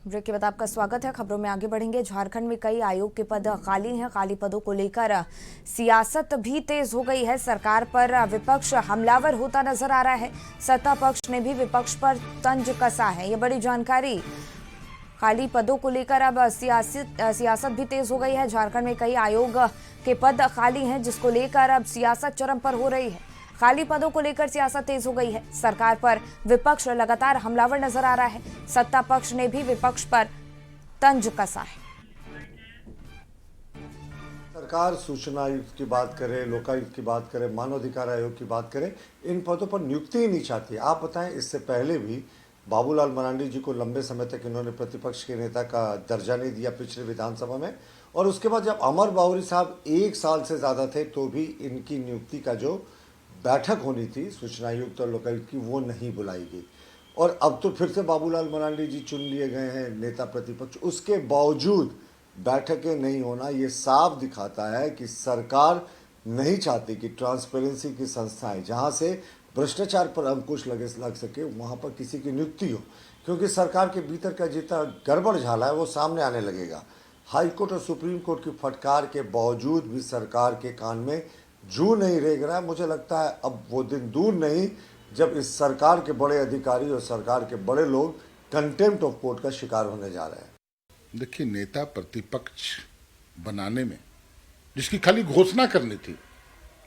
Break के बाद आपका स्वागत है। खबरों में आगे बढ़ेंगे। झारखंड में कई आयोग के पद खाली हैं। खाली पदों को लेकर सियासत भी तेज हो गई है। सरकार पर विपक्ष हमलावर होता नजर आ रहा है। सत्ता पक्ष ने भी विपक्ष पर तंज कसा है। ये बड़ी जानकारी। खाली पदों को लेकर अब सियासत भी तेज हो गई है। झारखंड में कई आयोग के पद खाली हैं, जिसको लेकर अब सियासत चरम पर हो रही है। खाली पदों को लेकर सियासत तेज हो गई है। सरकार पर विपक्ष लगातार हमलावर नजर आ रहा है। सत्ता पक्ष ने भी विपक्ष पर तंज कसा है। सरकार सूचना आयुक्त की बात करे, लोकायुक्त की बात करे, मानवाधिकार आयोग की बात करे, इन पदों पर नियुक्ति ही नहीं चाहती। आप बताएं, इससे पहले भी बाबूलाल मरांडी जी को लंबे समय तक इन्होंने प्रतिपक्ष के नेता का दर्जा नहीं दिया पिछले विधानसभा में, और उसके बाद जब अमर बावरी साहब 1 साल से ज़्यादा थे तो भी इनकी नियुक्ति का जो बैठक होनी थी सूचना आयुक्त और लोकायुक्त की, वो नहीं बुलाई गई। और अब तो फिर से बाबूलाल मरांडी जी चुन लिए गए हैं नेता प्रतिपक्ष। उसके बावजूद बैठकें नहीं होना, ये साफ दिखाता है कि सरकार नहीं चाहती कि ट्रांसपेरेंसी की संस्थाएं, जहां से भ्रष्टाचार पर अंकुश लग सके, वहां पर किसी की नियुक्ति हो, क्योंकि सरकार के भीतर का जितना गड़बड़ झाला है वो सामने आने लगेगा। हाई कोर्ट और सुप्रीम कोर्ट की फटकार के बावजूद भी सरकार के कान में जू नहीं रेंग रहा है। मुझे लगता है अब वो दिन दूर नहीं जब इस सरकार के बड़े अधिकारी और सरकार के बड़े लोग कंटेम्प्ट ऑफ कोर्ट का शिकार होने जा रहे हैं। देखिए, नेता प्रतिपक्ष बनाने में जिसकी खाली घोषणा करनी थी,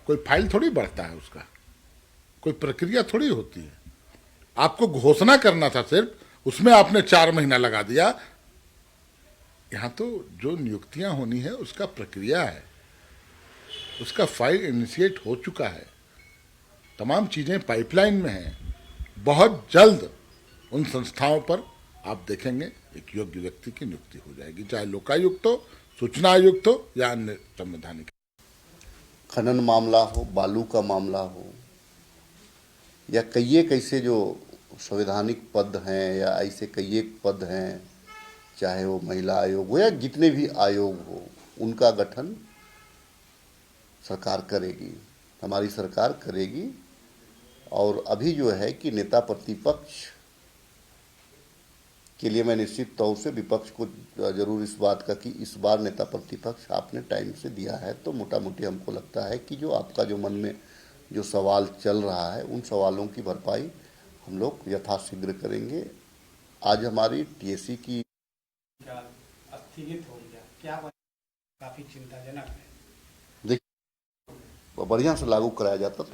कोई फाइल थोड़ी बढ़ता है, उसका कोई प्रक्रिया थोड़ी होती है। आपको घोषणा करना था सिर्फ, उसमें आपने 4 महीना लगा दिया। यहां तो जो नियुक्तियां होनी है उसका प्रक्रिया है, उसका फाइल इनिशिएट हो चुका है, तमाम चीजें पाइपलाइन में हैं। बहुत जल्द उन संस्थाओं पर आप देखेंगे एक योग्य व्यक्ति की नियुक्ति हो जाएगी, चाहे लोकायुक्त हो, सूचना आयुक्त हो या अन्य संवैधानिक। खनन मामला हो, बालू का मामला हो, या कई कैसे जो संवैधानिक पद हैं या ऐसे कई पद हैं, चाहे वो महिला आयोग हो या जितने भी आयोग हो, उनका गठन सरकार करेगी, हमारी सरकार करेगी। और अभी जो है कि नेता प्रतिपक्ष के लिए मैं निश्चित तौर से विपक्ष को जरूर इस बात का कि इस बार नेता प्रतिपक्ष आपने टाइम से दिया है, तो मोटा मोटी हमको लगता है कि जो आपका जो मन में जो सवाल चल रहा है, उन सवालों की भरपाई हम लोग यथाशीघ्र करेंगे। आज हमारी टीएससी की स्थगित हो गया, क्या काफी चिंताजनक है। देखिए, बढ़िया से लागू कराया जाता तो